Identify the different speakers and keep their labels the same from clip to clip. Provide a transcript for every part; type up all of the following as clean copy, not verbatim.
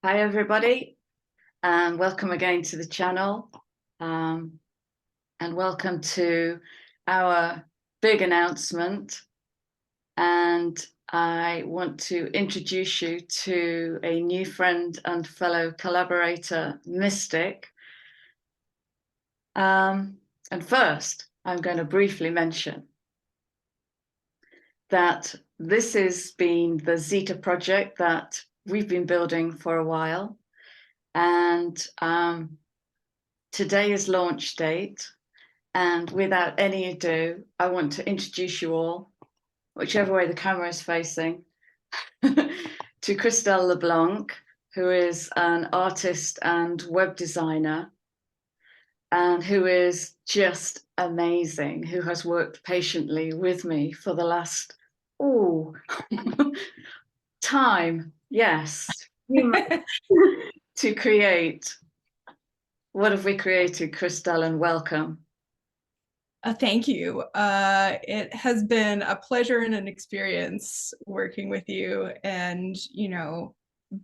Speaker 1: Hi everybody, and welcome again to the channel, and welcome to our big announcement. And I want to introduce you to a new friend and fellow collaborator, Mystic. And first, I'm going to briefly mention that this has been the Zeta project that we've been building for a while. And today is launch date. And without any ado, I want to introduce you all, whichever way the camera is facing, to Christelle LeBlanc, who is an artist and web designer, and who is just amazing, who has worked patiently with me for the last, time, yes, to create. What have we created, Christelle, and welcome.
Speaker 2: Thank you. It has been a pleasure and an experience working with you and,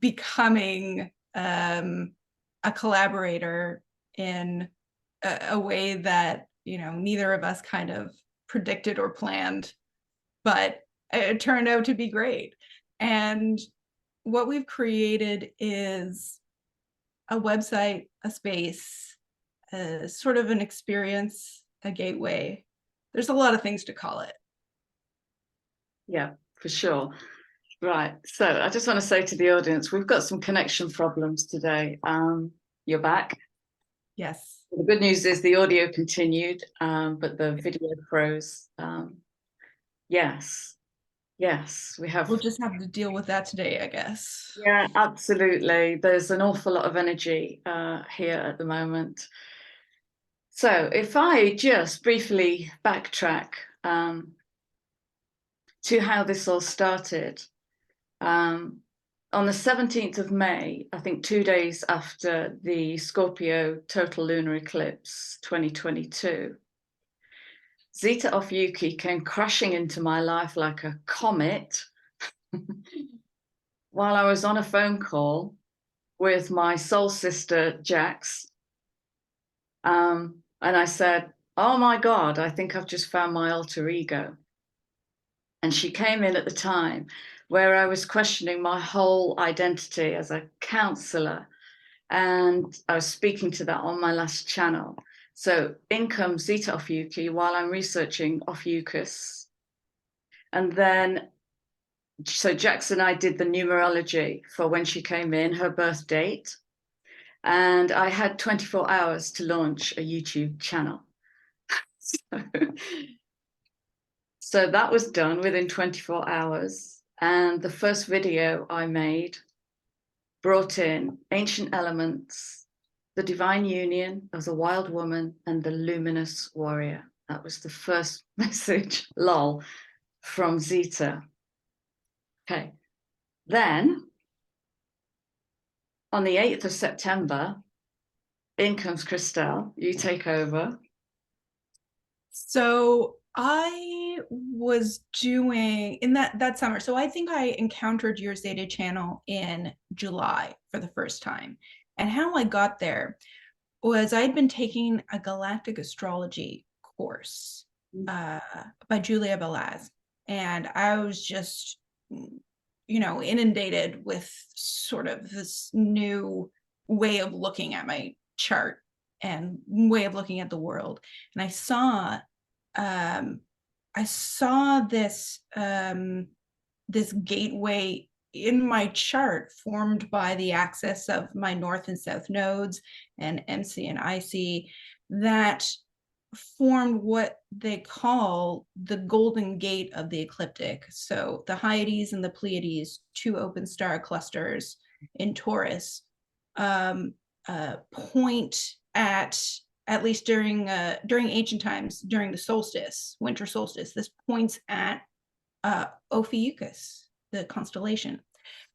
Speaker 2: becoming a collaborator in a way that, neither of us kind of predicted or planned, but it turned out to be great. And what we've created is a website, a space, sort of an experience, a gateway. There's a lot of things to call it.
Speaker 1: Yeah, for sure. Right. So I just want to say to the audience, we've got some connection problems today. You're back.
Speaker 2: Yes.
Speaker 1: The good news is the audio continued, but the video froze. Yes. Yes, we have.
Speaker 2: We'll just have to deal with that today, I guess.
Speaker 1: Yeah, absolutely. There's an awful lot of energy here at the moment. So if I just briefly backtrack to how this all started. On the 17th of May, I think 2 days after the Scorpio total lunar eclipse 2022, Zeta Ophiuchi came crashing into my life like a comet while I was on a phone call with my soul sister, Jax. And I said, oh my God, I think I've just found my alter ego. And she came in at the time where I was questioning my whole identity as a counselor. And I was speaking to that on my last channel. So in comes Zeta Ophiuchi while I'm researching Ophiuchus. And then, so Jax and I did the numerology for when she came in, her birth date. And I had 24 hours to launch a YouTube channel. So that was done within 24 hours. And the first video I made brought in ancient elements, the divine union of the wild woman and the luminous warrior. That was the first message, lol, from Zeta. Okay. Then on the 8th of September, in comes Christelle. You take over.
Speaker 2: So I was doing in that summer. So I think I encountered your Zeta channel in July for the first time. And how I got there was I'd been taking a galactic astrology course by Julia Belaz. And I was just, inundated with sort of this new way of looking at my chart and way of looking at the world. And I saw this this gateway in my chart formed by the axis of my north and south nodes and MC and IC that formed what they call the golden gate of the ecliptic. So the Hyades and the Pleiades, two open star clusters in Taurus, point at least during ancient times, during the solstice, winter solstice, this points at Ophiuchus, the constellation.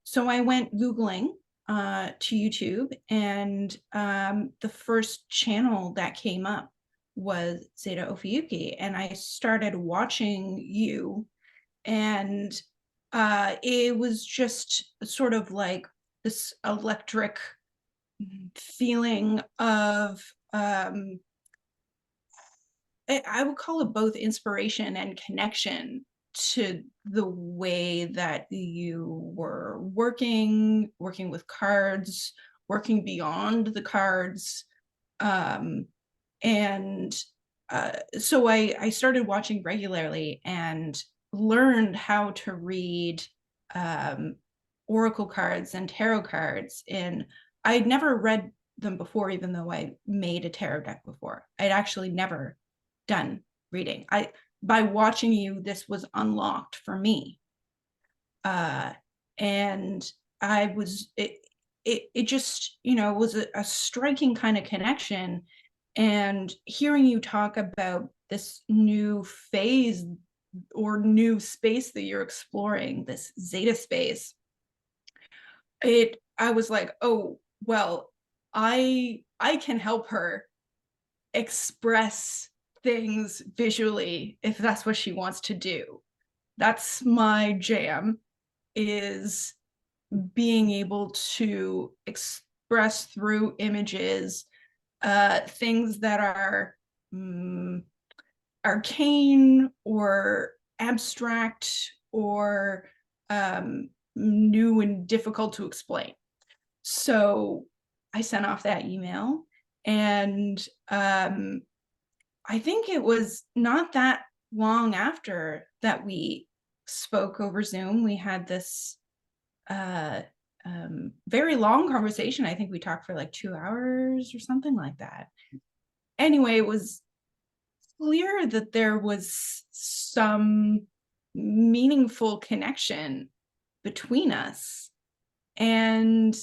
Speaker 2: So I went Googling to YouTube, and the first channel that came up was Zeta Ophiuchi, and I started watching you, and it was just sort of like this electric feeling of I would call it both inspiration and connection to the way that you were working with cards, working beyond the cards. And so I started watching regularly and learned how to read oracle cards and tarot cards. I'd never read them before, even though I made a tarot deck before. I'd actually never done reading. By watching you, this was unlocked for me. And I was, it just, was a striking kind of connection. And hearing you talk about this new phase or new space that you're exploring, this Zeta space, I was like, oh, well, I can help her express things visually if that's what she wants to do. That's my jam, is being able to express through images things that are arcane or abstract or new and difficult to explain. So I sent off that email, and I think it was not that long after that we spoke over Zoom. We had this very long conversation. I think we talked for like 2 hours or something like that. Anyway, it was clear that there was some meaningful connection between us. And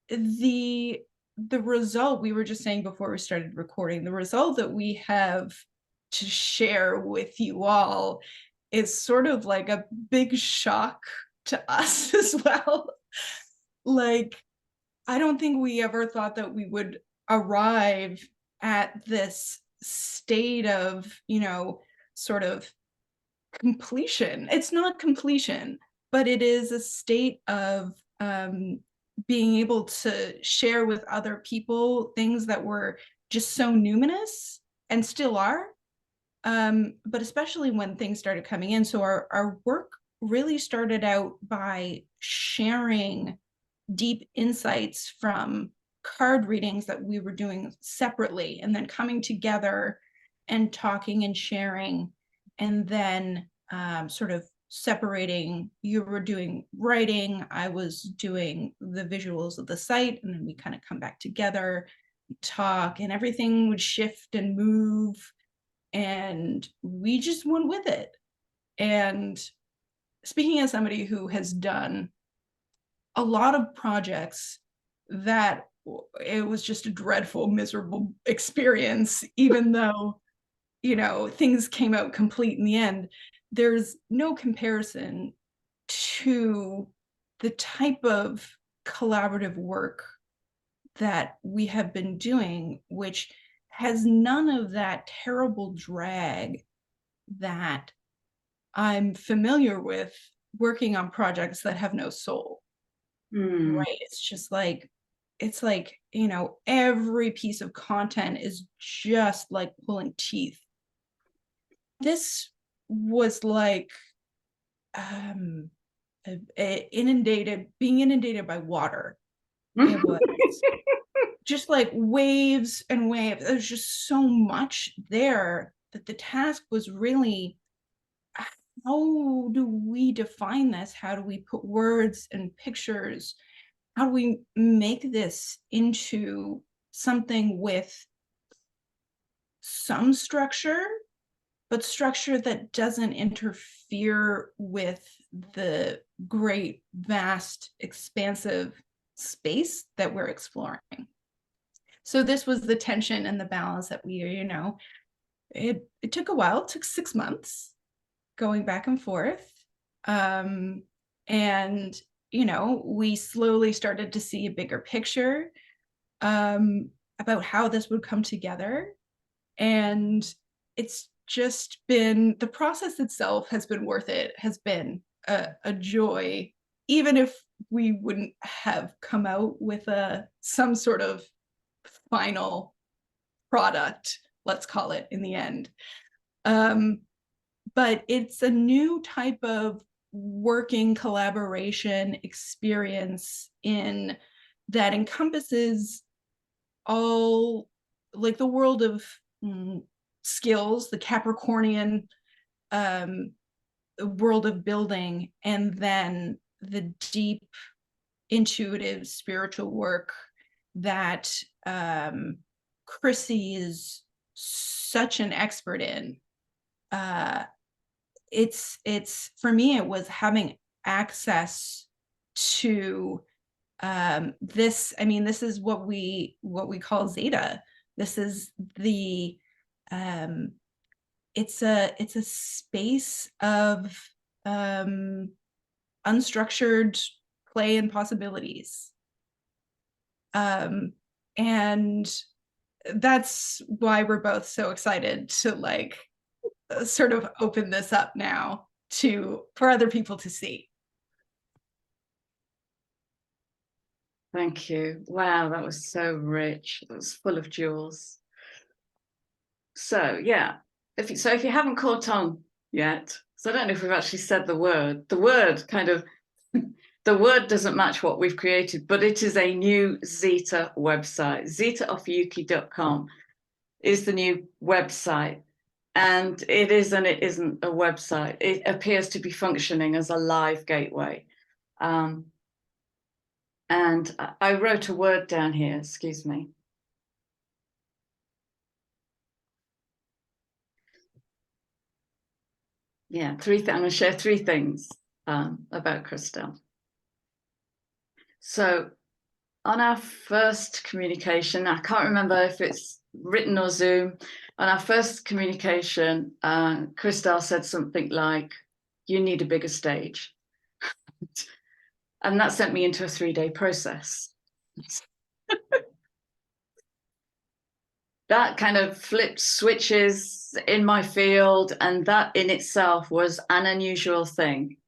Speaker 2: the result, we were just saying before we started recording, the result that we have to share with you all is sort of like a big shock to us as well. Like, I don't think we ever thought that we would arrive at this state of, sort of completion. It's not completion, but it is a state of being able to share with other people things that were just so numinous and still are. But especially when things started coming in. So our work really started out by sharing deep insights from card readings that we were doing separately, and then coming together and talking and sharing, and then sort of separating. You were doing writing, I was doing the visuals of the site, and then we kind of come back together, talk, and everything would shift and move, and we just went with it. And speaking as somebody who has done a lot of projects that it was just a dreadful, miserable experience, even though, things came out complete in the end, there's no comparison to the type of collaborative work that we have been doing, which has none of that terrible drag that I'm familiar with working on projects that have no soul. Right? It's just like, every piece of content is just like pulling teeth. This was like being inundated by water. It was just like waves and waves. There's just so much there that the task was really, how do we define this? How do we put words and pictures? How do we make this into something with some structure, but structure that doesn't interfere with the great, vast, expansive space that we're exploring? So this was the tension and the balance that we, it took a while. It took 6 months going back and forth. And, we slowly started to see a bigger picture about how this would come together. And it's just been, the process itself has been worth it, has been a joy, even if we wouldn't have come out with some sort of final product, let's call it, in the end. But it's a new type of working collaboration experience in that encompasses all, like, the world of skills, the Capricornian world of building, and then the deep intuitive spiritual work that Chrissy is such an expert in. It's for me, it was having access to this. I mean, this is what we call Zeta. This is the it's a space of unstructured play and possibilities. And that's why we're both so excited to, like, sort of open this up now for other people to see.
Speaker 1: Thank you. Wow, that was so rich. It was full of jewels. So yeah, if you haven't caught on yet, so I don't know if we've actually said the word kind of the word doesn't match what we've created, but it is a new Zeta website. ZetaOphiuchi.com is the new website. And it is and it isn't a website. It appears to be functioning as a live gateway. And I wrote a word down here, excuse me. Yeah, I'm going to share 3 things about Christelle. So on our first communication, I can't remember if it's written or Zoom, on our first communication, Christelle said something like, "You need a bigger stage." And that sent me into a 3-day process. That kind of flipped switches in my field, and that in itself was an unusual thing.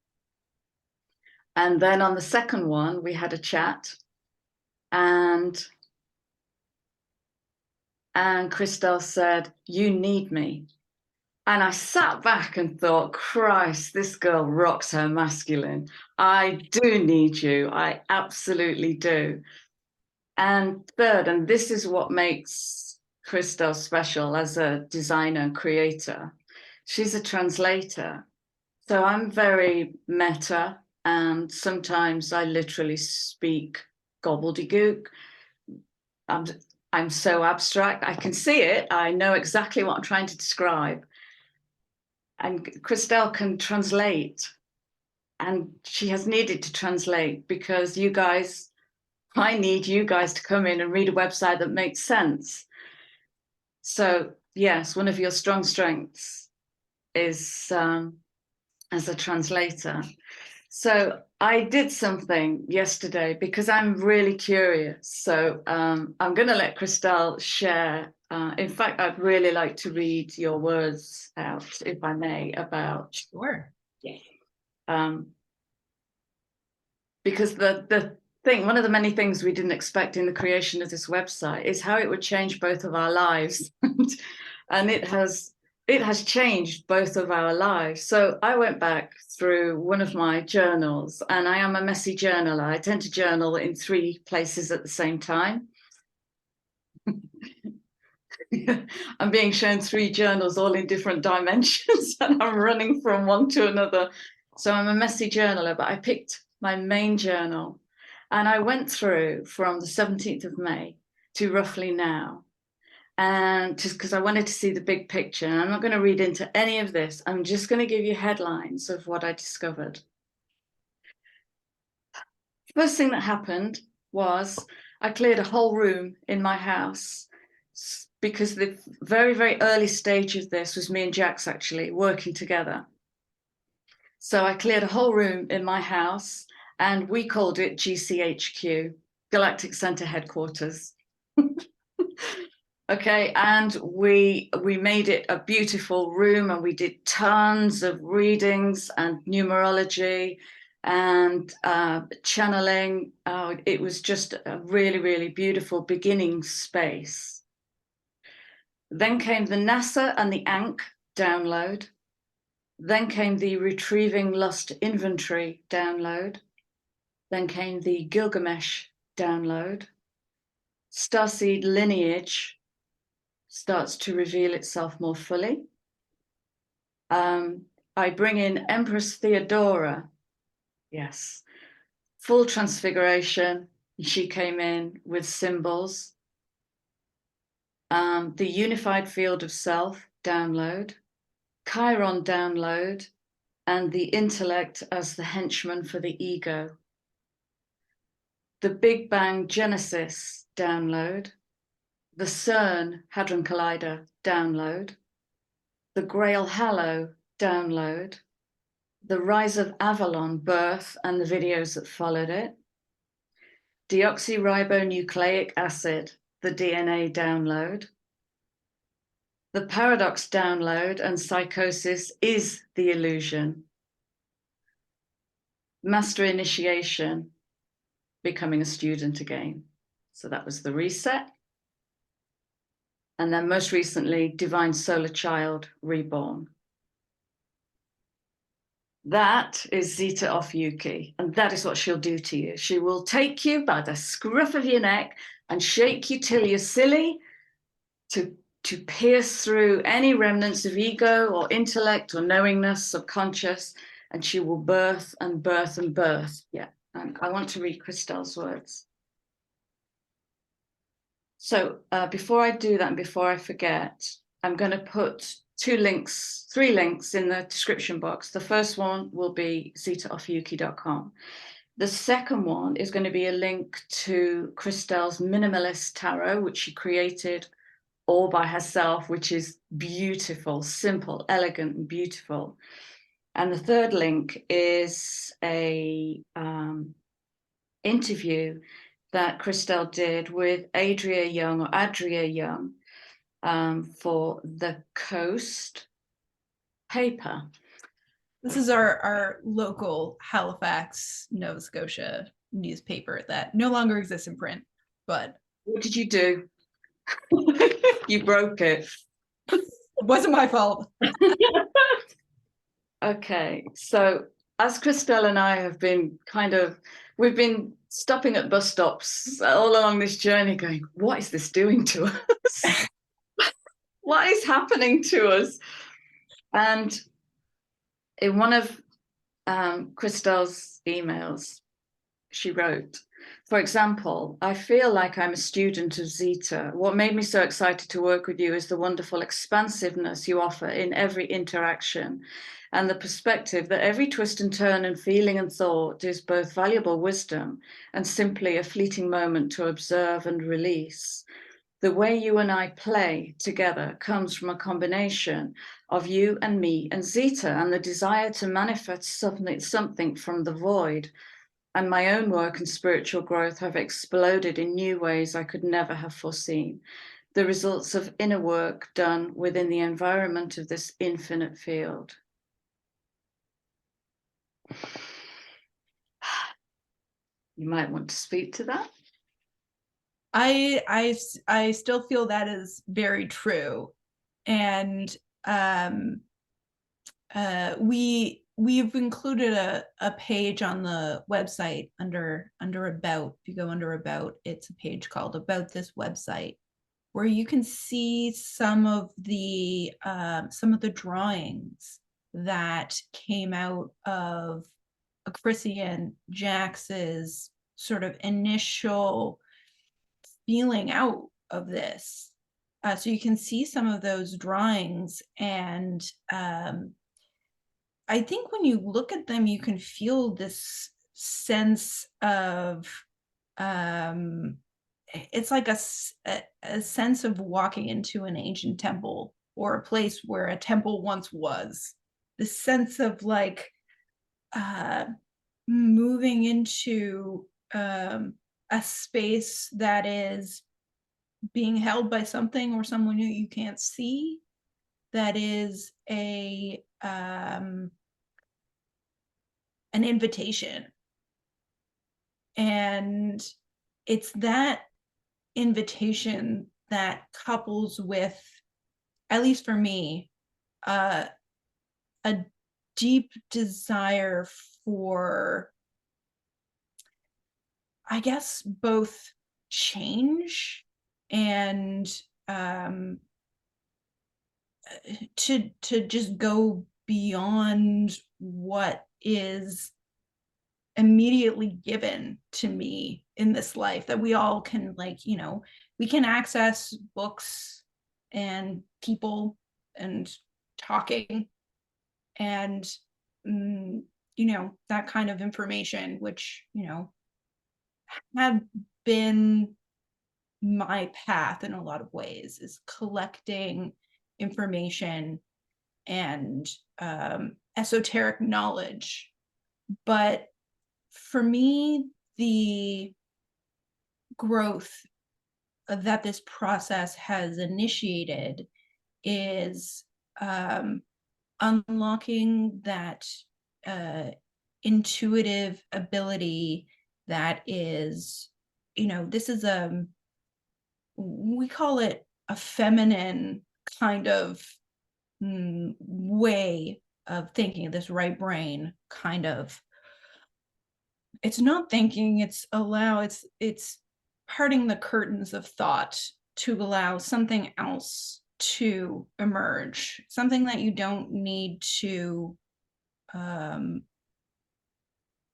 Speaker 1: And then on the second one, we had a chat, and Christelle said, "You need me." And I sat back and thought, Christ, this girl rocks her masculine. I do need you. I absolutely do. And third, and this is what makes Christelle special as a designer and creator, she's a translator. So I'm very meta, and sometimes I literally speak gobbledygook. I'm so abstract. I can see it. I know exactly what I'm trying to describe. And Christelle can translate. And she has needed to translate because I need you guys to come in and read a website that makes sense. So yes, one of your strong strengths is as a translator. So I did something yesterday because I'm really curious. So I'm going to let Christelle share. In fact, I'd really like to read your words out, if I may, about.
Speaker 2: Sure.
Speaker 1: Yeah. Because the thing, one of the many things we didn't expect in the creation of this website is how it would change both of our lives. And it has changed both of our lives. So I went back through one of my journals, and I am a messy journaler. I tend to journal in 3 places at the same time. I'm being shown 3 journals all in different dimensions, and I'm running from one to another. So I'm a messy journaler, but I picked my main journal, and I went through from the 17th of May to roughly now. And just because I wanted to see the big picture, and I'm not going to read into any of this, I'm just going to give you headlines of what I discovered. First thing that happened was I cleared a whole room in my house, because the very, very early stage of this was me and Jax actually working together. So I cleared a whole room in my house, and we called it GCHQ, Galactic Center Headquarters. Okay, and we made it a beautiful room, and we did tons of readings and numerology, and channeling. It was just a really, really beautiful beginning space. Then came the NASA and the Ankh download. Then came the Retrieving Lust Inventory download. Then came the Gilgamesh download. Starseed lineage starts to reveal itself more fully. I bring in Empress Theodora. Yes. Full transfiguration. She came in with symbols. The Unified Field of Self download. Chiron download. And the intellect as the henchman for the ego. The Big Bang Genesis download. The CERN Hadron Collider download. The Grail Hallow download. The Rise of Avalon birth and the videos that followed it. Deoxyribonucleic acid, the DNA download. The paradox download and psychosis is the illusion. Master initiation, becoming a student again. So that was the reset. And then most recently, Divine Solar Child Reborn. That is Zeta Ophiuchi, and that is what she'll do to you. She will take you by the scruff of your neck and shake you till you're silly to pierce through any remnants of ego or intellect or knowingness, subconscious, and she will birth and birth and birth. Yeah, and I want to read Christelle's words. So before I do that and before I forget, I'm going to put three links in the description box. The first one will be zetaophiuchi.com. The second one is going to be a link to Christelle's Minimalist Tarot, which she created all by herself, which is beautiful, simple, elegant, and beautiful. And the third link is a interview that Christelle did with Adria Young for the Coast paper.
Speaker 2: This is our local Halifax, Nova Scotia newspaper that no longer exists in print, but...
Speaker 1: What did you do? You broke it.
Speaker 2: It wasn't my fault.
Speaker 1: Okay, so as Christelle and I have been we've been stopping at bus stops all along this journey going, what is this doing to us? What is happening to us? And in one of Christelle's emails, she wrote, for example, I feel like I'm a student of Zeta. What made me so excited to work with you is the wonderful expansiveness you offer in every interaction and the perspective that every twist and turn and feeling and thought is both valuable wisdom and simply a fleeting moment to observe and release. The way you and I play together comes from a combination of you and me and Zeta and the desire to manifest something from the void. And my own work and spiritual growth have exploded in new ways I could never have foreseen. The results of inner work done within the environment of this infinite field. You might want to speak to that.
Speaker 2: I still feel that is very true, and we've included a page on the website under about. If you go under about, it's a page called About This Website, where you can see some of the drawings that came out of Christian Jax's sort of initial feeling out of this. So you can see some of those drawings, and I think when you look at them, you can feel this sense of it's like a sense of walking into an ancient temple or a place where a temple once was. The sense of like moving into a space that is being held by something or someone who you can't see, that is a an invitation. And it's that invitation that couples with, at least for me, a deep desire for, I guess, both change and to just go beyond what is immediately given to me in this life, that we all can, like, you know, we can access books and people and talking and you know, that kind of information, which, you know, have been my path in a lot of ways, is collecting information and esoteric knowledge. But for me, the growth that this process has initiated is unlocking that intuitive ability that is, you know, this is we call it a feminine kind of way of thinking, this right brain kind of, it's not thinking, it's parting the curtains of thought to allow something else to emerge, something that you don't need to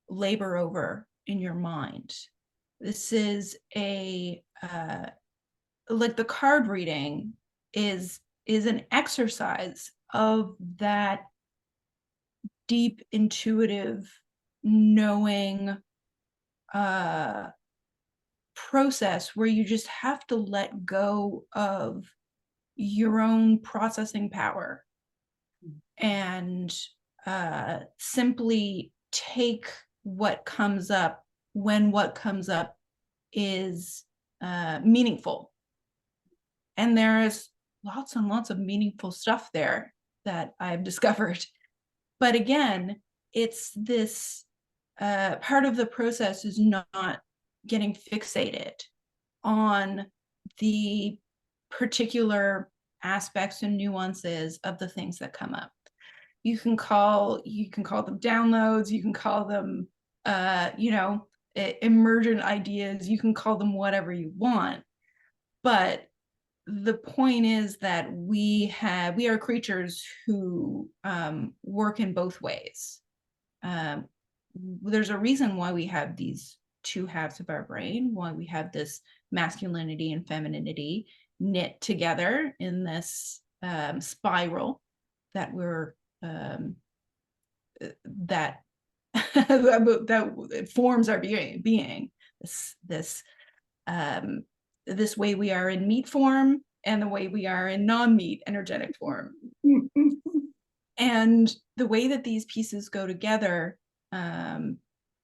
Speaker 2: labor over in your mind. This is a like the card reading is an exercise of that deep intuitive knowing process, where you just have to let go of your own processing power and simply take what comes up when what comes up is meaningful. And there is lots and lots of meaningful stuff there that I've discovered. But again, it's this part of the process is not getting fixated on the particular aspects and nuances of the things that come up. You can call them downloads, you can call them you know, emergent ideas, you can call them whatever you want. But the point is that we are creatures who work in both ways. There's a reason why we have these two halves of our brain, why we have this masculinity and femininity knit together in this spiral that we're that that forms our being. This way we are in meat form and the way we are in non-meat energetic form. And the way that these pieces go together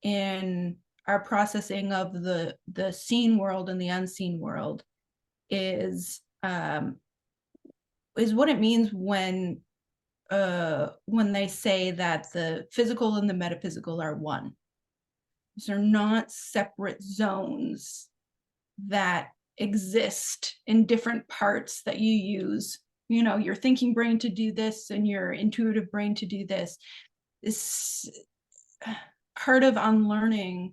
Speaker 2: in our processing of the seen world and the unseen world is what it means when they say that the physical and the metaphysical are one. These are not separate zones that exist in different parts that you use, you know, your thinking brain to do this and your intuitive brain to do this. This part of unlearning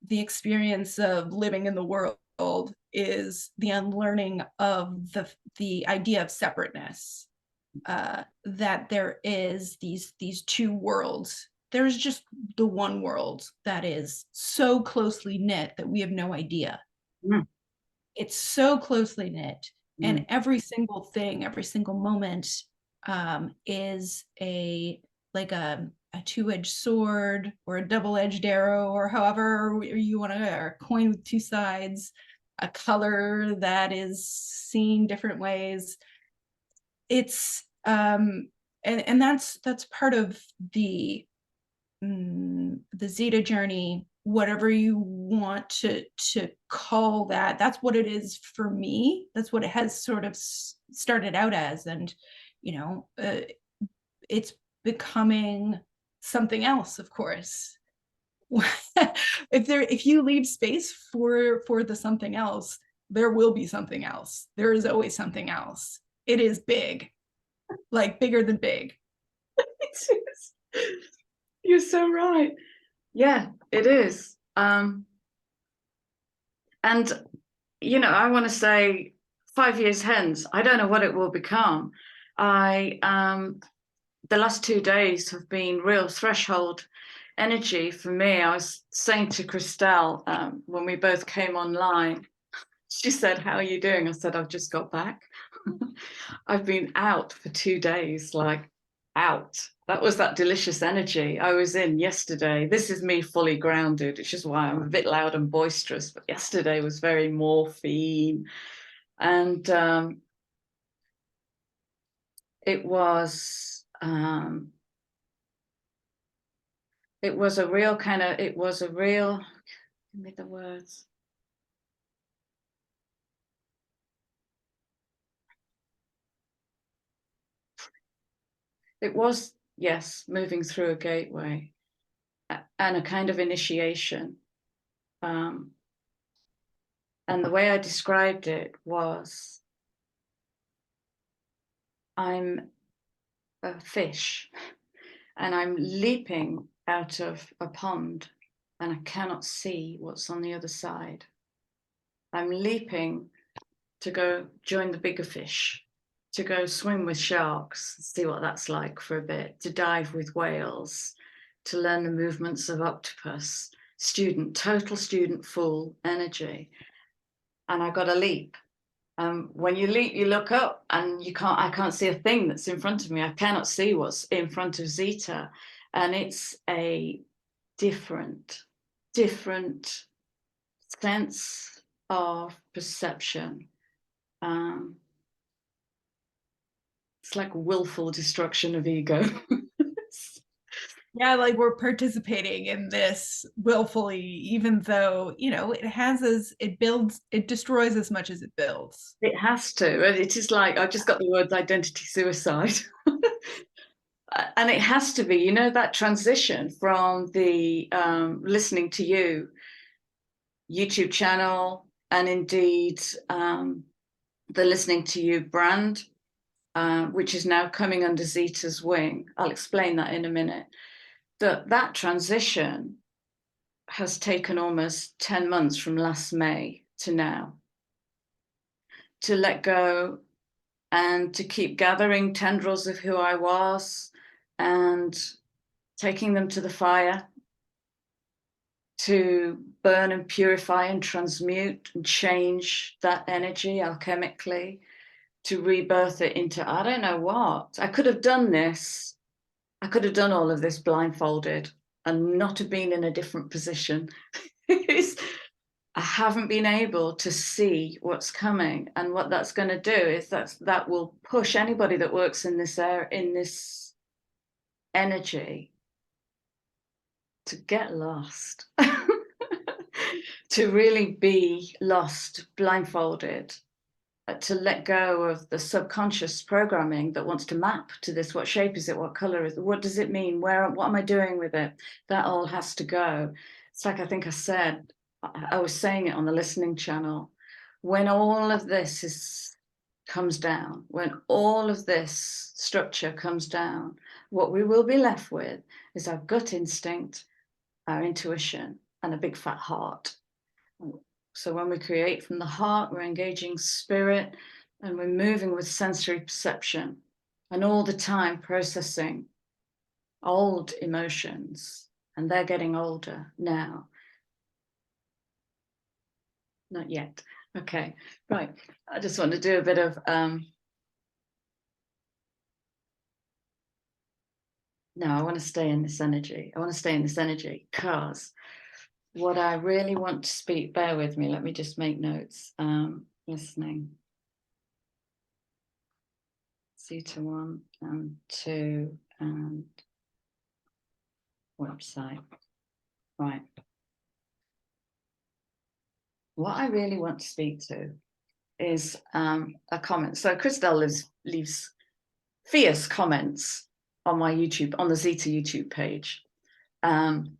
Speaker 2: the experience of living in the world is the unlearning of the idea of separateness, that there is these two worlds. There's just the one world that is so closely knit that we have no idea. It's so closely knit, and every single thing, every single moment is a two-edged sword or a double-edged arrow, or however you want to, or a coin with two sides, a color that is seen different ways. It's and that's part of the Zeta journey, whatever you want to call that. That's what it is for me. That's what it has sort of started out as. And, you know, it's becoming something else, of course. If you leave space for the something else, there will be something else. There is always something else. It is big, like bigger than big.
Speaker 1: You're so right. Yeah, it is. And you know, I want to say 5 years hence, I don't know what it will become. The last 2 days have been real threshold energy for me. I was saying to Christelle when we both came online, she said, "How are you doing?" I said, "I've just got back." I've been out for 2 days, like out. That was that delicious energy I was in yesterday. This is me fully grounded, which is why I'm a bit loud and boisterous. But yesterday was very morphine. And it was a real kind of, give me the words. It was, yes, moving through a gateway and a kind of initiation. And the way I described it was, I'm a fish and I'm leaping out of a pond and I cannot see what's on the other side. I'm leaping to go join the bigger fish, to go swim with sharks, see what that's like for a bit, to dive with whales, to learn the movements of octopus, total student full energy. And I got to leap. When you leap, you look up and I can't see a thing that's in front of me. I cannot see what's in front of Zeta. And it's a different sense of perception. It's like willful destruction of ego.
Speaker 2: Yeah, like we're participating in this willfully, even though, you know, it destroys as much as it builds.
Speaker 1: It has to. And it is like, I just got the words identity suicide. And it has to be, you know, that transition from the listening to you YouTube channel and indeed the listening to you brand, which is now coming under Zeta's wing. I'll explain that in a minute. That transition has taken almost 10 months from last May to now, to let go and to keep gathering tendrils of who I was and taking them to the fire to burn and purify and transmute and change that energy alchemically, to rebirth it into, I don't know what. I could have done all of this blindfolded and not have been in a different position. I haven't been able to see what's coming, and what that's going to do is that will push anybody that works in this energy to get lost, to really be lost, blindfolded, to let go of the subconscious programming that wants to map to this. What shape is it? What color is it? What does it mean? What am I doing with it? That all has to go. It's like, I think I said, I was saying it on the listening channel, when all of this comes down, when all of this structure comes down, what we will be left with is our gut instinct, our intuition, and a big fat heart. So when we create from the heart, we're engaging spirit and we're moving with sensory perception and all the time processing old emotions, and they're getting older now. Not yet. Okay, right. I just want to do a bit of no, I want to stay in this energy. I want to stay in this energy because what I really want to speak, bear with me, let me just make notes. Listening. Zeta 1 and 2 and website. Right. What I really want to speak to is a comment. So Christelle leaves fierce comments on my YouTube, on the Zeta YouTube page. And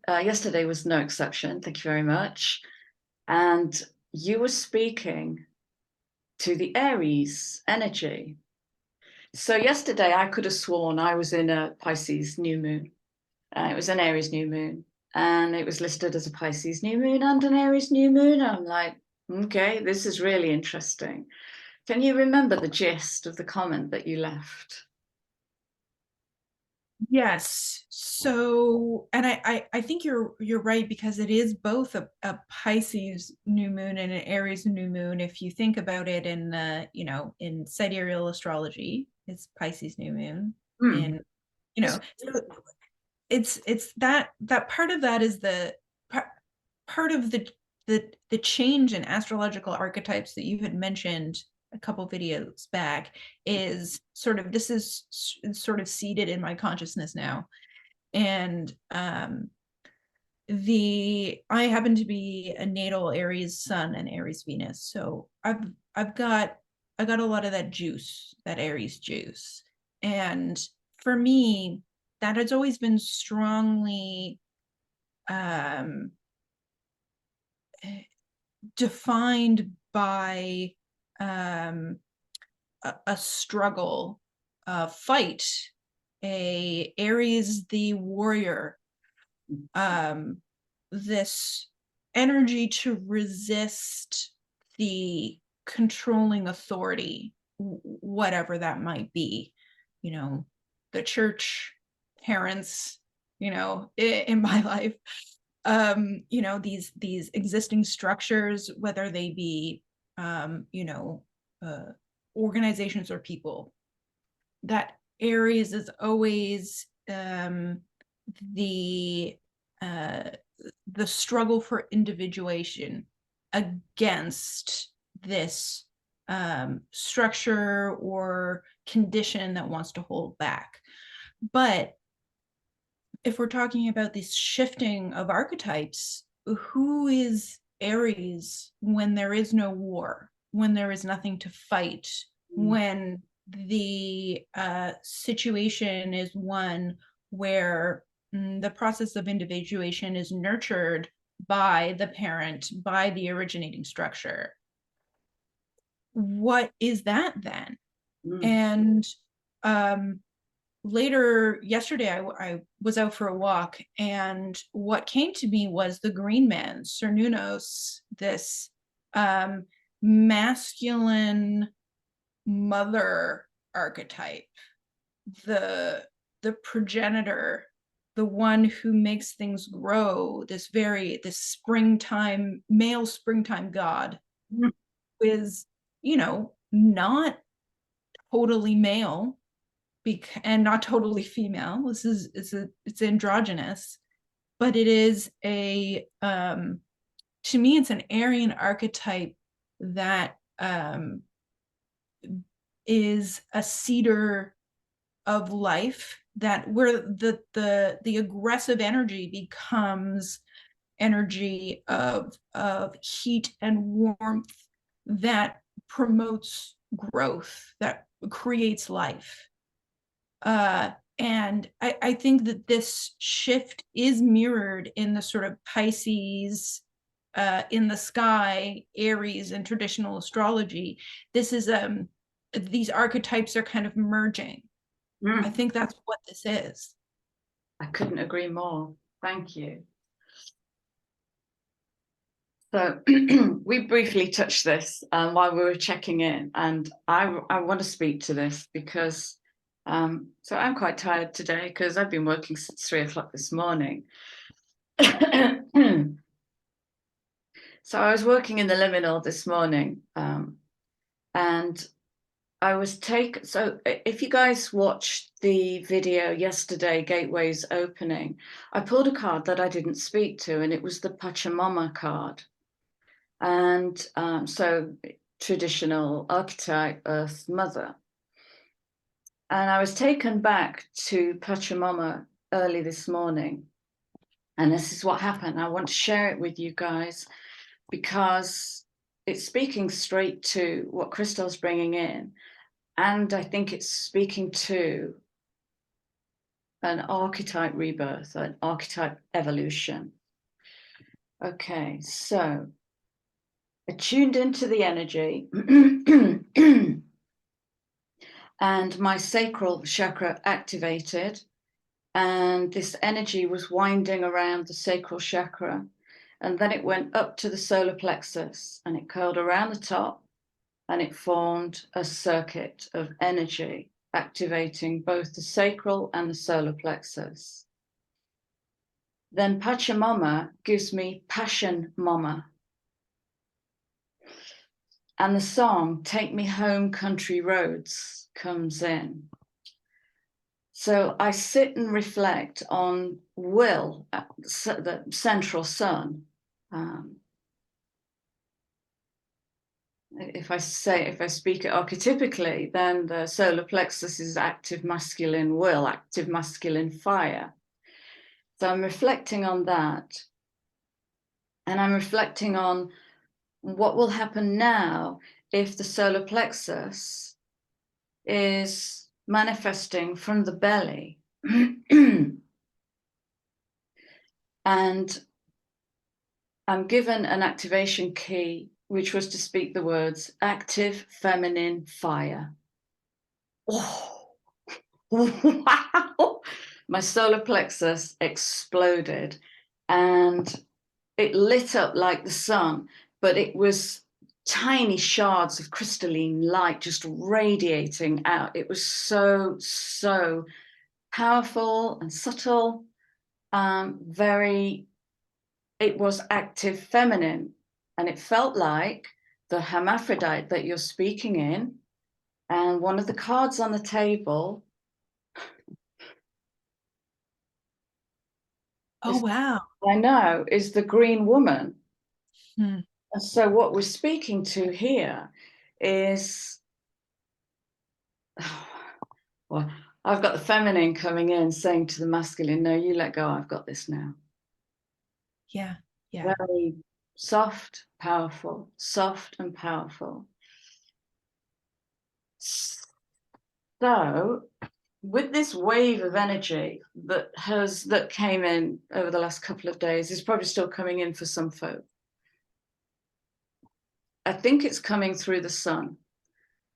Speaker 1: yesterday was no exception. Thank you very much. And you were speaking to the Aries energy. So yesterday I could have sworn I was in a Pisces new moon. It was an Aries new moon, and it was listed as a Pisces new moon and an Aries new moon. I'm like, okay, this is really interesting. Can you remember the gist of the comment that you left?
Speaker 2: Yes. So, and I think you're right, because it is both a Pisces new moon and an Aries new moon. If you think about it in in sidereal astrology, it's Pisces new moon. In so it's that part of that is the part of the change in astrological archetypes that you had mentioned a couple videos back, is sort of, this is sort of seated in my consciousness now. And I happen to be a natal Aries Sun and Aries Venus, so I've got a lot of that juice, that Aries juice. And for me, that has always been strongly defined by a struggle, a fight, a Aries the warrior, this energy to resist the controlling authority, whatever that might be, the church, parents, in my life, these existing structures, whether they be organizations or people. That Aries is always the struggle for individuation against this structure or condition that wants to hold back. But if we're talking about this shifting of archetypes, who is Aries when there is no war, when there is nothing to fight, when the situation is one where the process of individuation is nurtured by the parent, by the originating structure? What is that then? And later yesterday, I was out for a walk, and what came to me was the green man, Cernunnos, this masculine mother archetype, the progenitor, the one who makes things grow, this springtime, male springtime god, is, not totally male and not totally female. It's androgynous, but it is to me, it's an Aryan archetype that is a cedar of life, that where the aggressive energy becomes energy of heat and warmth that promotes growth, that creates life. And I think that this shift is mirrored in the sort of Pisces in the sky, Aries in traditional astrology. This is these archetypes are kind of merging. I think that's what this is.
Speaker 1: I couldn't agree more. Thank you. So we briefly touched this while we were checking in, and I want to speak to this because so I'm quite tired today because I've been working since 3 o'clock this morning. So I was working in the liminal this morning, and I was taken. So if you guys watched the video yesterday, Gateway's opening, I pulled a card that I didn't speak to, and it was the Pachamama card. And so traditional archetype, Earth Mother. And I was taken back to Pachamama early this morning. And this is what happened. I want to share it with you guys because it's speaking straight to what Crystal's bringing in. And I think it's speaking to an archetype rebirth, an archetype evolution. Okay, so I tuned into the energy and my sacral chakra activated, and this energy was winding around the sacral chakra, and then it went up to the solar plexus and it curled around the top and it formed a circuit of energy activating both the sacral and the solar plexus. Then Pachamama gives me Passion Mama. And the song Take Me Home Country Roads comes in. So I sit and reflect on will, the central sun. If I speak it archetypically, then the solar plexus is active masculine will, active masculine fire. So I'm reflecting on that. And I'm reflecting on what will happen now if the solar plexus is manifesting from the belly. And I'm given an activation key, which was to speak the words active feminine fire. Oh, wow! My solar plexus exploded and it lit up like the sun, but it was tiny shards of crystalline light just radiating out. It was so, so powerful and subtle. It was active feminine, and it felt like the hermaphrodite that you're speaking in. And one of the cards on the table.
Speaker 2: Oh, wow.
Speaker 1: I know, is the green woman.
Speaker 2: Hmm.
Speaker 1: And so what we're speaking to here is, well, I've got the feminine coming in saying to the masculine, no, you let go, I've got this now.
Speaker 2: Yeah, yeah.
Speaker 1: Very soft, powerful, soft and powerful. So with this wave of energy that came in over the last couple of days, is probably still coming in for some folk. I think it's coming through the sun.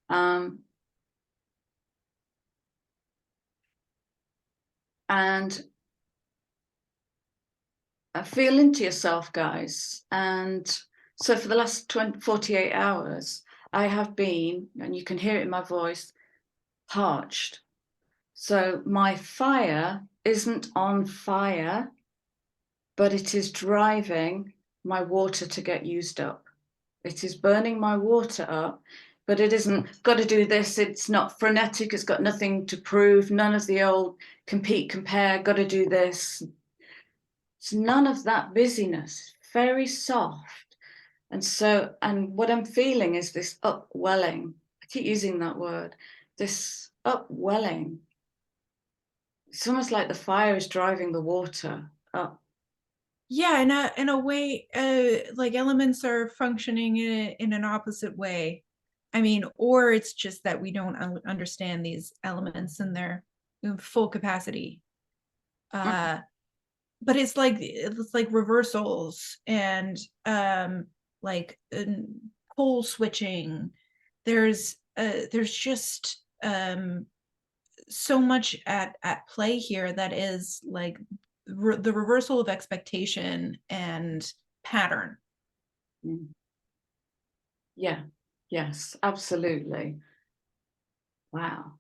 Speaker 1: And feel into yourself, guys. And so for the last 48 hours, I have been, and you can hear it in my voice, parched. So my fire isn't on fire, but it is driving my water to get used up. It is burning my water up, but it isn't got to do this. It's not frenetic. It's got nothing to prove. None of the old compete, compare, got to do this. It's none of that busyness, very soft. And so, and what I'm feeling is this upwelling. I keep using that word, this upwelling. It's almost like the fire is driving the water up.
Speaker 2: Yeah, in a way, like elements are functioning in an opposite way. I mean, or it's just that we don't understand these elements in their full capacity. But it's like reversals and like pole switching. There's just so much at play here that is like the reversal of expectation and pattern.
Speaker 1: Yeah, yes, absolutely. Wow.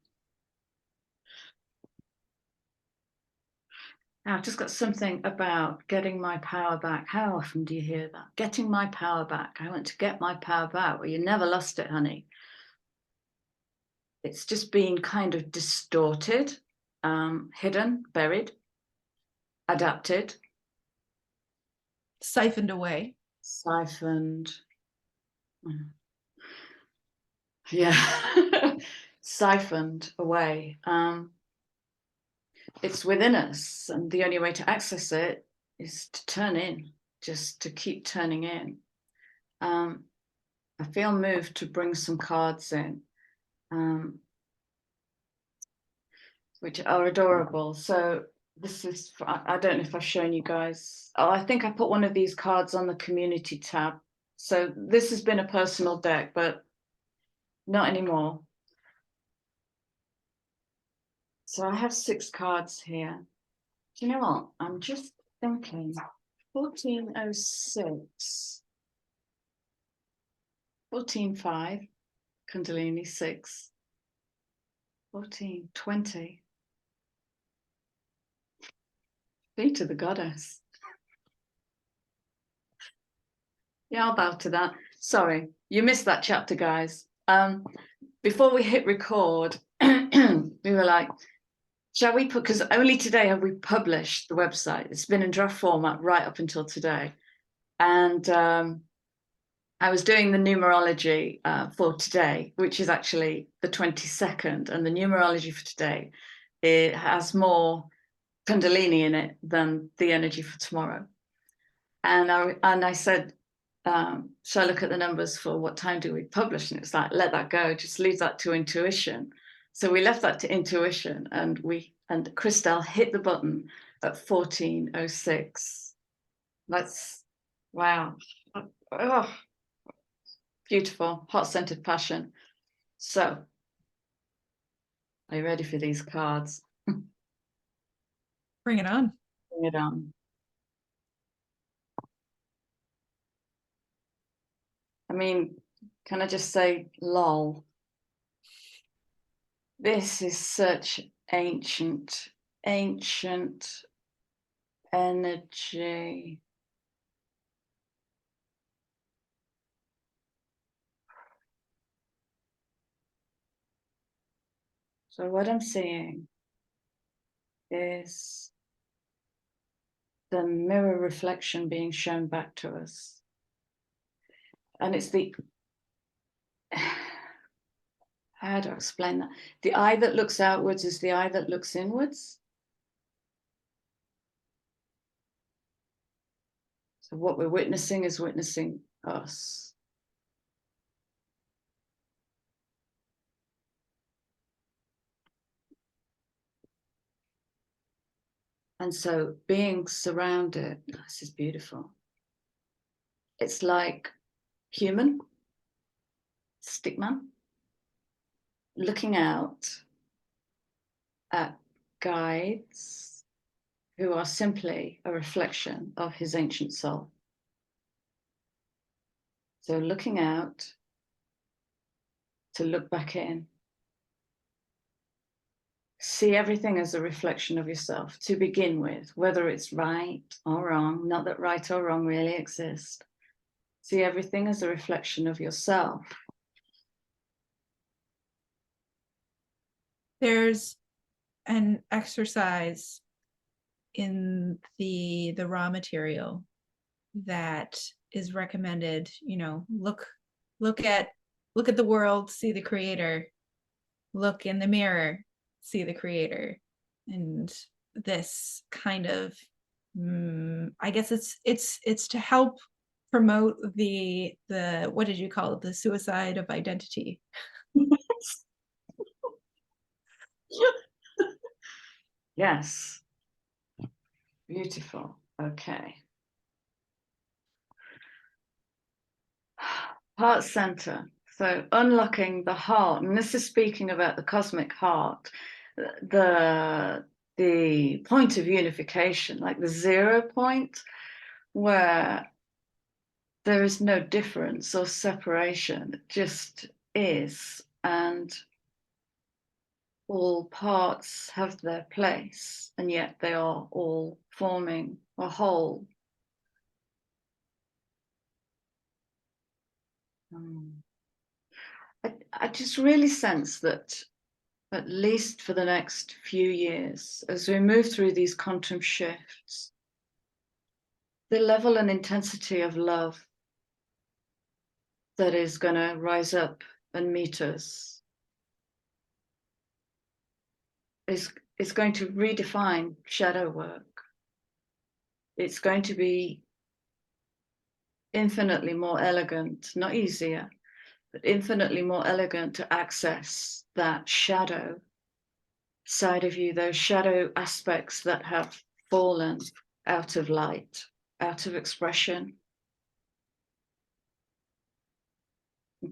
Speaker 1: Now, I've just got something about getting my power back. How often do you hear that? Getting my power back. I want to get my power back. Well, you never lost it, honey. It's just been kind of distorted, hidden, buried, adapted,
Speaker 2: Siphoned away.
Speaker 1: siphoned. Yeah, siphoned away. It's within us, and the only way to access it is to turn in, just to keep turning in. I feel moved to bring some cards in. which are adorable. So this is, I don't know if I've shown you guys. Oh, I think I put one of these cards on the community tab. So this has been a personal deck, but not anymore. So I have 6 cards here. Do you know what? I'm just thinking 1406, 14.5, Kundalini 6, 14.20. Feet of the goddess. Yeah, I'll bow to that. Sorry, you missed that chapter, guys. Before we hit record, we were like, shall we put, because only today have we published the website. It's been in draft format right up until today. And I was doing the numerology for today, which is actually the 22nd. And the numerology for today, it has more Kundalini in it than the energy for tomorrow. And I said, shall I look at the numbers for what time do we publish? And it's like, let that go, just leave that to intuition. So we left that to intuition, and Christelle hit the button at 1406. That's, wow. Oh, beautiful, heart-centered passion. So, are you ready for these cards?
Speaker 2: Bring it on.
Speaker 1: Bring it on. I mean, can I just say, lol? This is such ancient energy. So what I'm seeing is the mirror reflection being shown back to us. And it's the, how do I explain that? The eye that looks outwards is the eye that looks inwards. So what we're witnessing is witnessing us. And so being surrounded, this is beautiful. It's like human, stickman, looking out at guides who are simply a reflection of his ancient soul. So looking out to look back in. See everything as a reflection of yourself to begin with, whether it's right or wrong, not that right or wrong really exist. See everything as a reflection of yourself.
Speaker 2: There's an exercise in the raw material that is recommended. You know, look at the world, see the creator. Look in the mirror, see the creator. And this kind of, I guess it's to help promote the what did you call it, the suicide of identity.
Speaker 1: Yes. Beautiful. Okay. Heart center. So unlocking the heart, and this is speaking about the cosmic heart, the point of unification, like the 0 point, where there is no difference or separation, it just is, and all parts have their place, and yet they are all forming a whole. I just really sense that, at least for the next few years, as we move through these quantum shifts, the level and intensity of love that is going to rise up and meet us is going to redefine shadow work. It's going to be infinitely more elegant, not easier, but infinitely more elegant to access that shadow side of you, those shadow aspects that have fallen out of light, out of expression.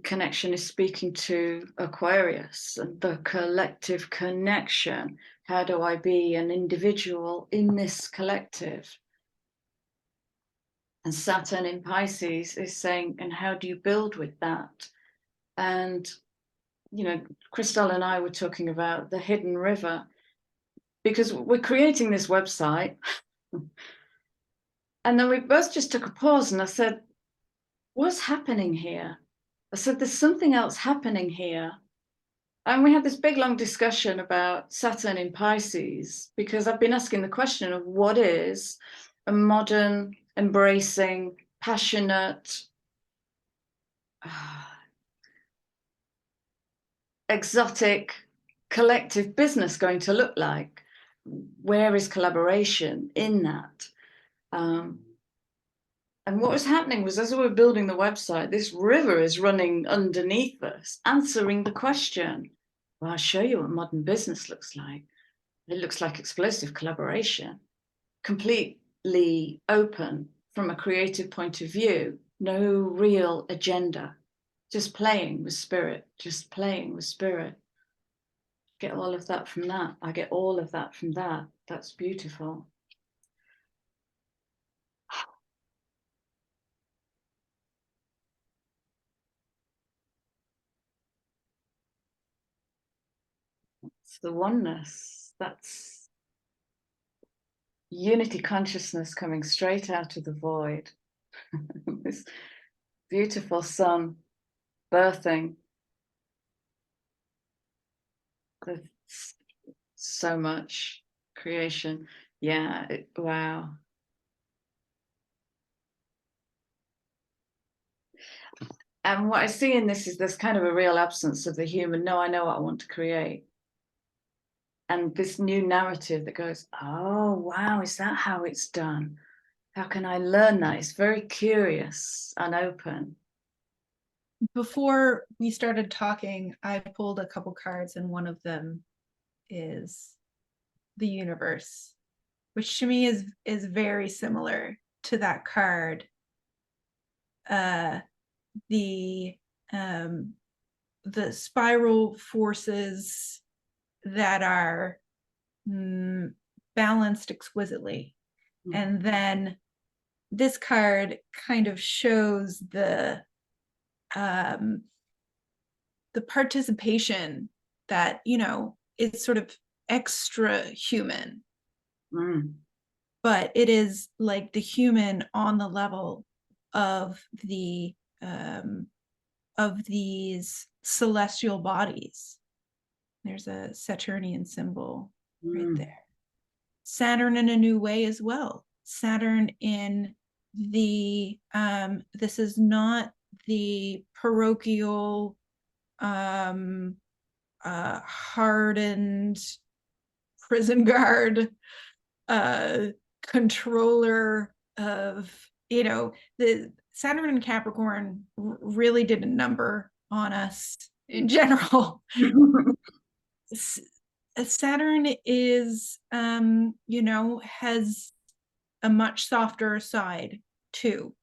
Speaker 1: Connection is speaking to Aquarius and the collective connection. How do I be an individual in this collective? And Saturn in Pisces is saying, and how do you build with that? And, you know, Christelle and I were talking about the hidden river, because we're creating this website. And then we both just took a pause, and I said, what's happening here? I said, there's something else happening here. And we had this big, long discussion about Saturn in Pisces, because I've been asking the question of what is a modern, embracing, passionate, exotic, collective business going to look like? Where is collaboration in that? And what was happening was, as we were building the website, this river is running underneath us, answering the question. Well, I'll show you what modern business looks like. It looks like explosive collaboration, completely open from a creative point of view, no real agenda, just playing with spirit, just playing with spirit. Get all of that from that. I get all of that from that. That's beautiful. It's the oneness. That's unity consciousness coming straight out of the void. This beautiful sun birthing. So much creation. Yeah, wow. And what I see in this is there's kind of a real absence of the human. No, I know what I want to create. And this new narrative that goes, oh, wow, is that how it's done? How can I learn that? It's very curious and open.
Speaker 2: Before we started talking, I pulled a couple cards, and one of them is the universe, which to me is very similar to that card. The spiral forces that are balanced exquisitely. And then this card kind of shows the participation that, you know, it's sort of extra human, but it is like the human on the level of the of these celestial bodies. There's a Saturnian symbol right there. Saturn in a new way as well. Saturn in the this is not the parochial hardened prison guard controller of, you know, the Saturn and Capricorn really did a number on us in general. Saturn is you know, has a much softer side too.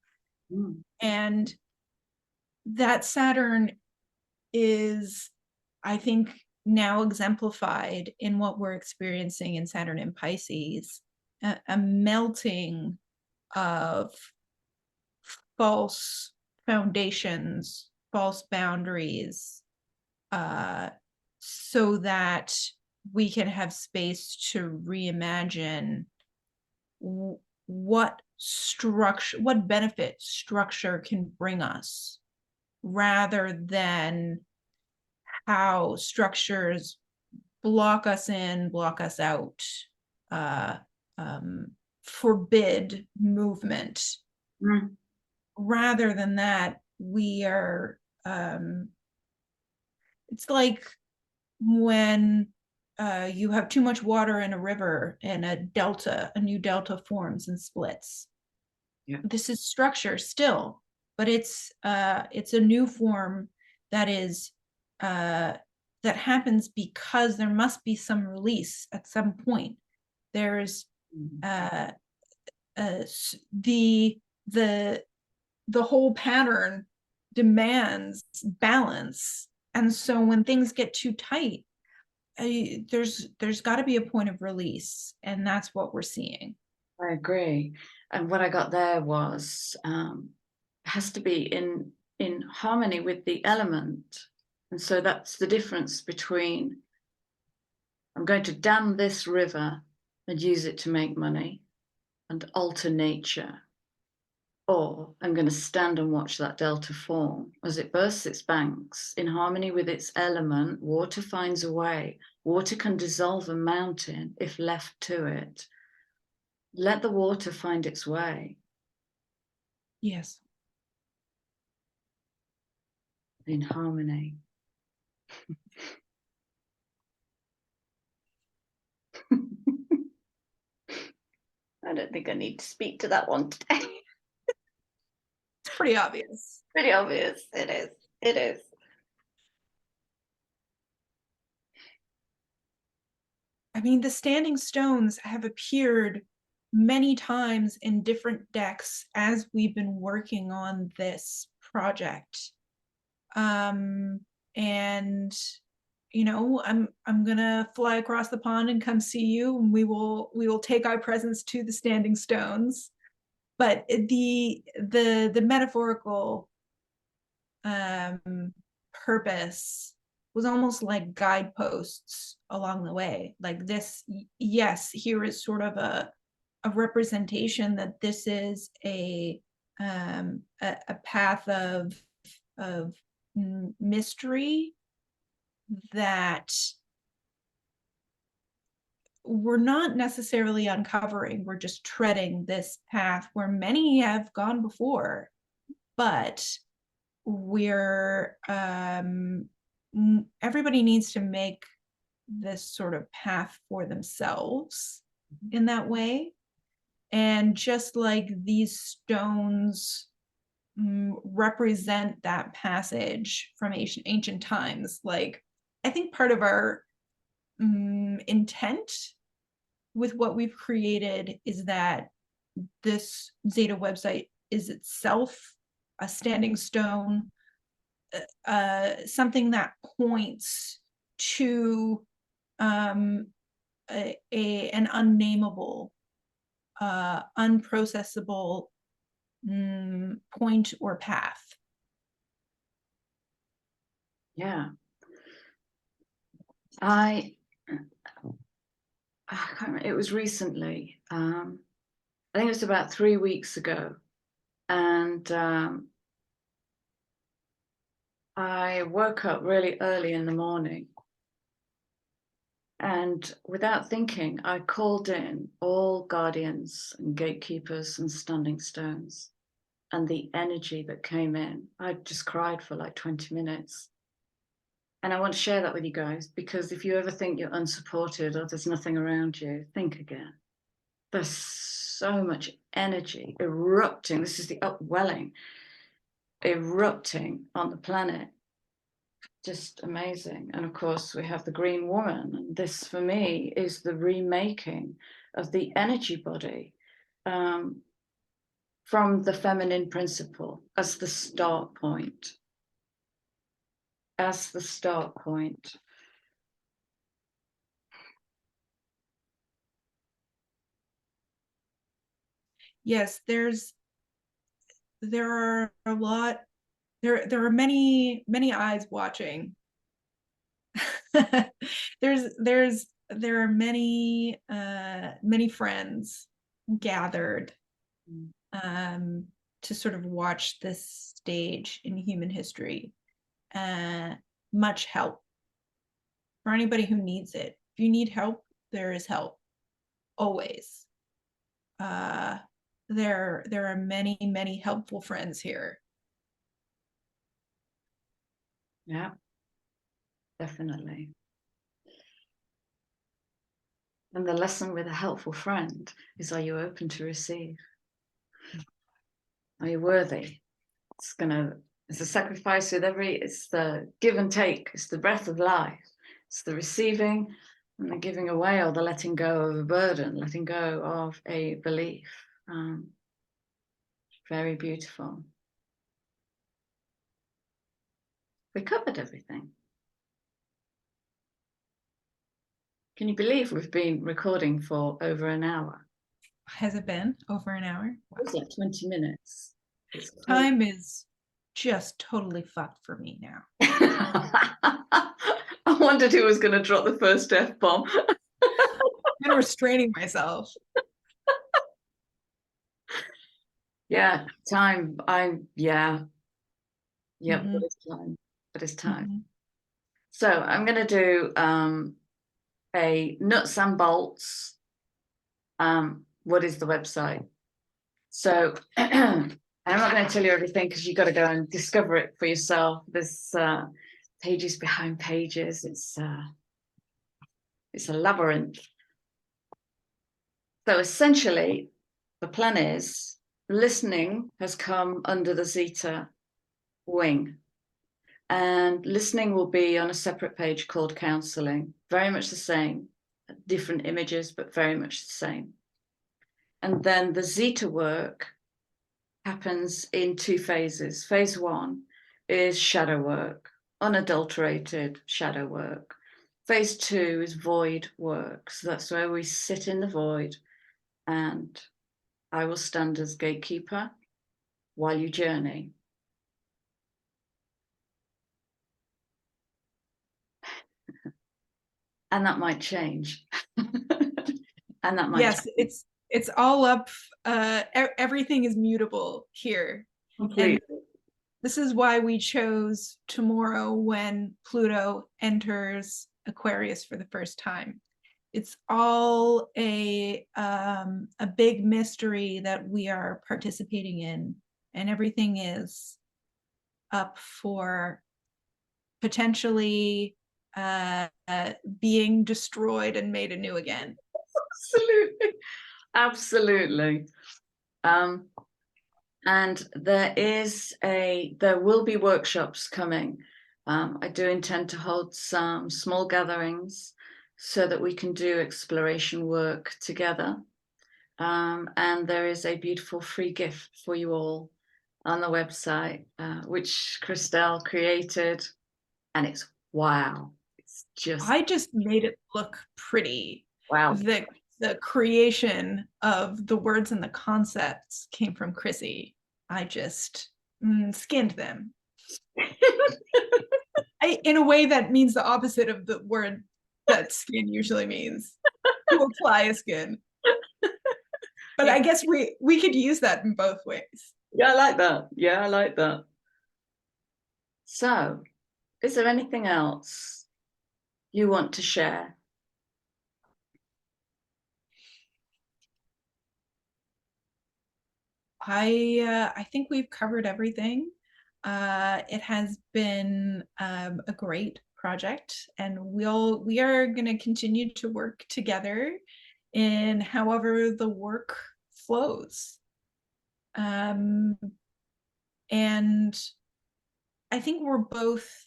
Speaker 2: And that Saturn is, I think, now exemplified in what we're experiencing in Saturn and Pisces, a melting of false foundations, false boundaries, so that we can have space to reimagine what structure, what benefit structure can bring us, rather than how structures block us in, block us out, forbid movement. Rather than that, we are, it's like when you have too much water in a river and a new delta forms and splits. This is structure still, but it's a new form that is that that happens because there must be some release at some point. There's the whole pattern demands balance, and so when things get too tight, there's got to be a point of release, and that's what we're seeing.
Speaker 1: I agree. And what I got there was has to be in harmony with the element. And so that's the difference between I'm going to dam this river and use it to make money and alter nature, or I'm going to stand and watch that delta form as it bursts its banks in harmony with its element. Water finds a way. Water can dissolve a mountain if left to it. Let the water find its way.
Speaker 2: Yes.
Speaker 1: In harmony. I don't think I need to speak to that one today.
Speaker 2: It's pretty obvious.
Speaker 1: Pretty obvious. It is. It is.
Speaker 2: I mean, the standing stones have appeared many times in different decks as we've been working on this project. And you know, I'm gonna fly across the pond and come see you, and we will take our presents to the standing stones. But the metaphorical purpose was almost like guideposts along the way. Like this, yes, here is sort of a representation that this is a path of mystery that we're not necessarily uncovering. We're just treading this path where many have gone before, but we're everybody needs to make this sort of path for themselves in that way. And just like these stones represent that passage from ancient times, like I think part of our intent with what we've created is that this Zeta website is itself a standing stone, something that points to an unnameable, unprocessable point or path.
Speaker 1: Yeah. I can't remember. It was recently. I think it was about 3 weeks ago. And I woke up really early in the morning. And without thinking, I called in all guardians and gatekeepers and standing stones. And the energy that came in, I just cried for like 20 minutes. And I want to share that with you guys, because if you ever think you're unsupported or there's nothing around you, think again. There's so much energy erupting. This is the upwelling, erupting on the planet. Just amazing. And of course, we have the green woman. And this, for me, is the remaking of the energy body from the feminine principle as the start point. As the start point.
Speaker 2: Yes, there are a lot, there are many eyes watching. There are many friends gathered to sort of watch this stage in human history. Much help for anybody who needs it. If you need help, there is help always. There are many helpful friends here.
Speaker 1: Yeah, definitely. And the lesson with a helpful friend is, are you open to receive? Are you worthy? It's a sacrifice with it's the give and take. It's the breath of life. It's the receiving and the giving away, or the letting go of a burden, letting go of a belief. Very beautiful. We covered everything. Can you believe we've been recording for over an hour?
Speaker 2: Has it been over an hour?
Speaker 1: Wow. It's like 20 minutes.
Speaker 2: Time is just totally fucked for me now.
Speaker 1: I wondered who was going to drop the first F-bomb.
Speaker 2: I'm restraining myself.
Speaker 1: Yeah, time. Yeah. Yep,
Speaker 2: Mm-hmm.
Speaker 1: it's time. It is time.
Speaker 2: Mm-hmm.
Speaker 1: So I'm going to do a nuts and bolts. What is the website? So I'm not going to tell you everything because you've got to go and discover it for yourself. There's pages behind pages. It's a labyrinth. So essentially, the plan is listening has come under the Zeta wing. And listening will be on a separate page called counseling. Very much the same, different images, but very much the same. And then the Zeta work happens in 2 phases. Phase 1 is shadow work, unadulterated shadow work. Phase 2 is void work. So that's where we sit in the void, and I will stand as gatekeeper while you journey. And that might change. And that might
Speaker 2: Yes,
Speaker 1: change.
Speaker 2: it's all up. Everything is mutable here.
Speaker 1: Completely.
Speaker 2: And this is why we chose tomorrow when Pluto enters Aquarius for the first time. It's all a big mystery that we are participating in, and everything is up for potentially being destroyed and made anew again.
Speaker 1: Absolutely. Absolutely. And there will be workshops coming. I do intend to hold some small gatherings so that we can do exploration work together. And there is a beautiful free gift for you all on the website, which Christelle created. And it's wow. It's just
Speaker 2: I just made it look pretty.
Speaker 1: wow.
Speaker 2: The creation of the words and the concepts came from Chrissy. I just skinned them. In a way that means the opposite of the word that skin usually means. To apply a skin. But I guess we could use that in both ways.
Speaker 1: Yeah, I like that. Yeah, I like that. So, is there anything else you want to share?
Speaker 2: I think we've covered everything. It has been a great project, and we are going to continue to work together in however the work flows. And I think we're both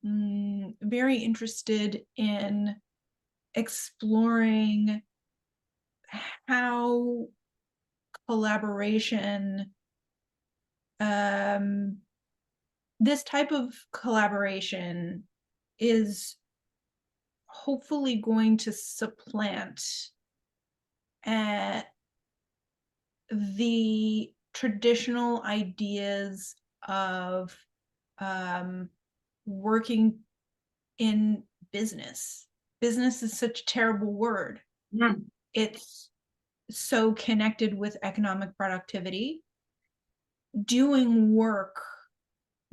Speaker 2: very interested in exploring how collaboration, this type of collaboration is hopefully going to supplant the traditional ideas of working in business. Business is such a terrible word.
Speaker 1: Mm.
Speaker 2: It's so connected with economic productivity. Doing work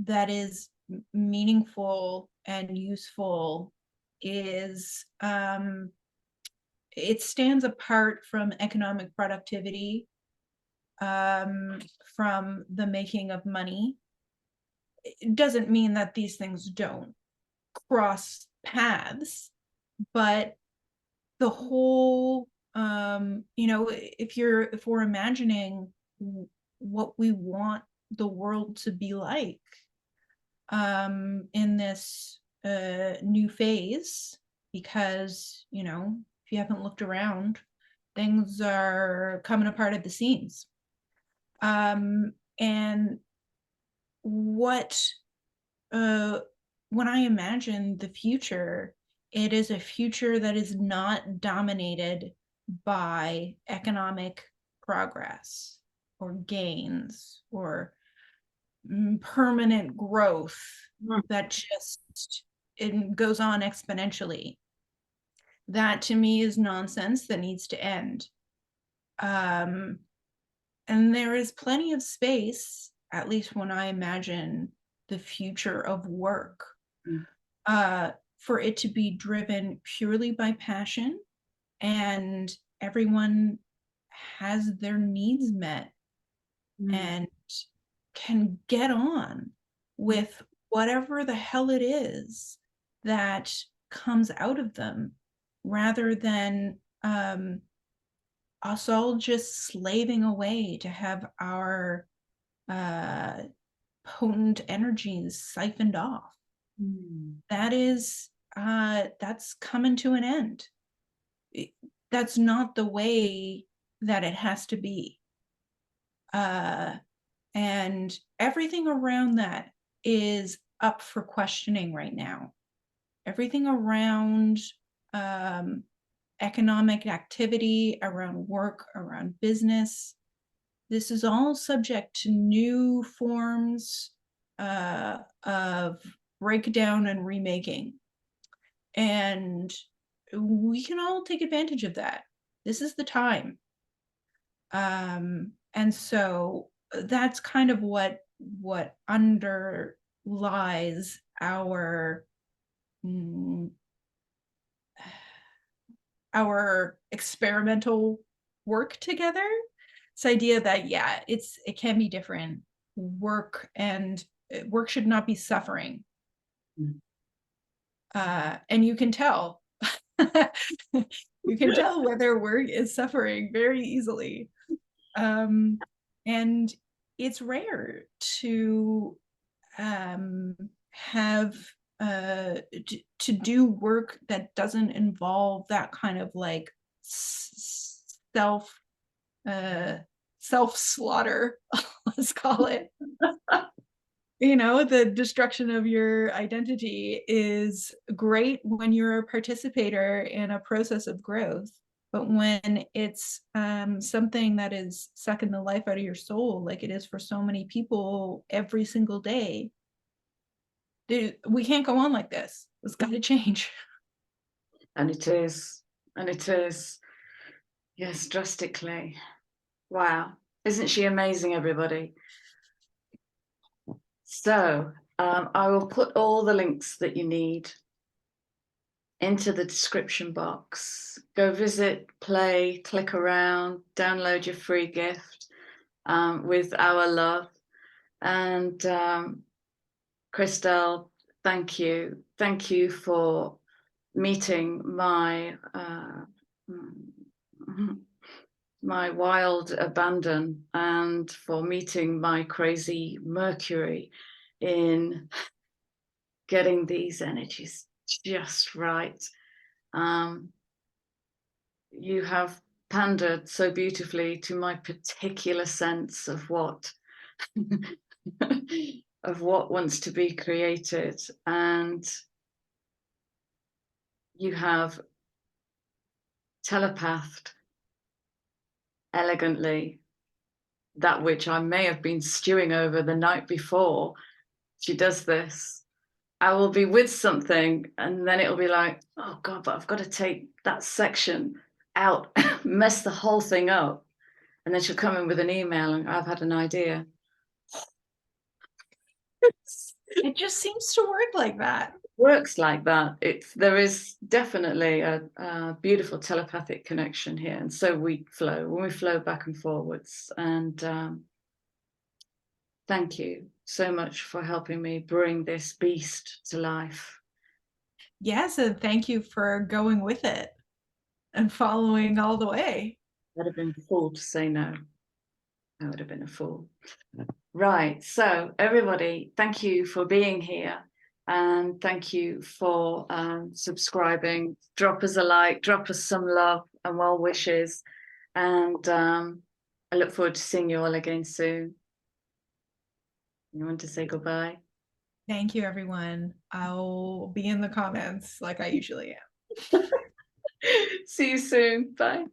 Speaker 2: that is meaningful and useful is it stands apart from economic productivity, from the making of money. It doesn't mean that these things don't cross paths, but the whole if we're imagining what we want the world to be like in this new phase, because, you know, if you haven't looked around, things are coming apart at the seams. And what, when I imagine the future, it is a future that is not dominated by economic progress or gains or permanent growth that just it goes on exponentially. That to me is nonsense that needs to end. And there is plenty of space, at least when I imagine the future of work, for it to be driven purely by passion, and everyone has their needs met and can get on with whatever the hell it is that comes out of them, rather than us all just slaving away to have our potent energies siphoned off. That is that's coming to an end. That's not the way that it has to be. And everything around that is up for questioning right now. Everything around economic activity, around work, around business, this is all subject to new forms of breakdown and remaking. And we can all take advantage of that. This is the time. And so that's kind of what underlies our experimental work together. This idea that, yeah, it can be different. Work should not be suffering. And you can tell. You can tell whether work is suffering very easily. And it's rare to have to do work that doesn't involve that kind of like self slaughter, let's call it. You know, the destruction of your identity is great when you're a participator in a process of growth, but when it's something that is sucking the life out of your soul, like it is for so many people every single day, we can't go on like this. It's got to change.
Speaker 1: And it is. Yes, drastically. Wow. Isn't she amazing, everybody? So I will put all the links that you need into the description box. Go visit, play, click around, download your free gift with our love. And Christelle, thank you. Thank you for meeting my my wild abandon, and for meeting my crazy Mercury in getting these energies just right. You have pandered so beautifully to my particular sense of what of what wants to be created, and you have telepathed elegantly that which I may have been stewing over the night before. She does this. I will be with something, and then it'll be like, oh God, but I've got to take that section out, mess the whole thing up. And then she'll come in with an email and I've had an idea.
Speaker 2: It just seems to work like that.
Speaker 1: Works like that. There is definitely a beautiful telepathic connection here, and so we flow back and forwards. And thank you so much for helping me bring this beast to life.
Speaker 2: Yes, and thank you for going with it and following all the way.
Speaker 1: I'd have been a fool to say no. I would have been a fool. Right. So everybody, thank you for being here. And thank you for subscribing. Drop us a like, drop us some love and well wishes. And I look forward to seeing you all again soon. You want to say goodbye?
Speaker 2: Thank you, everyone. I'll be in the comments like I usually am.
Speaker 1: See you soon. Bye.